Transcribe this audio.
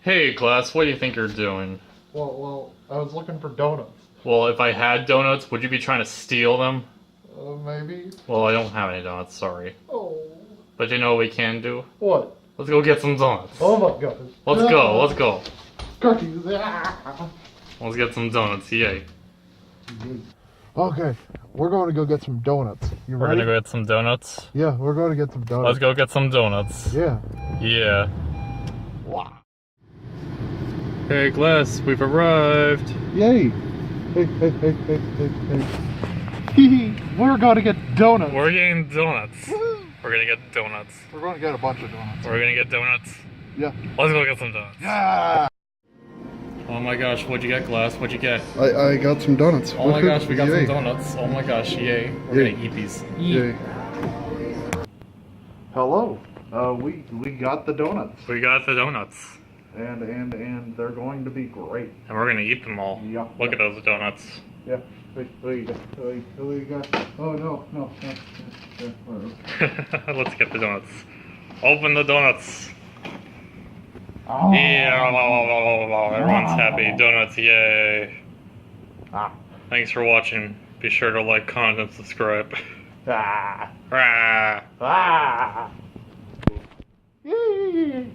Hey, Glass, what do you think you're doing? Well, I was looking for donuts. Well, if I had donuts, would you be trying to steal them? Maybe. Well, I don't have any donuts, sorry. Oh. But you know what we can do? What? Let's go get some donuts. Oh my gosh. Let's go. Cookies. Let's get some donuts, yay. Okay, we're going to go get some donuts. You We're ready? gonna go get some donuts? Yeah, we're going to get some donuts. Let's go get some donuts. Yeah. Yeah. Hey, Glass, we've arrived. Yay. Hey. We're going to get donuts. We're getting donuts. We're gonna get donuts. We're going to get a bunch of donuts. We're gonna get donuts. Yeah. Let's go get some donuts. Yeah. Oh my gosh, what'd you get, Glass? What'd you get? I got some donuts. Oh my gosh, we got Yay. some donuts. Oh my gosh, yay. We're Yay. gonna eat these. Yay. Hello. We got the donuts. We got the donuts. And they're going to be great. And we're gonna eat them all. Yeah. Look at those donuts. Yeah. We got. Oh no. Let's get the donuts. Open the donuts. Oh. Yeah, everyone's happy. Donuts, yay. Ah. Thanks for watching. Be sure to like, comment, and subscribe. Ah. Rah. Ah. Yay.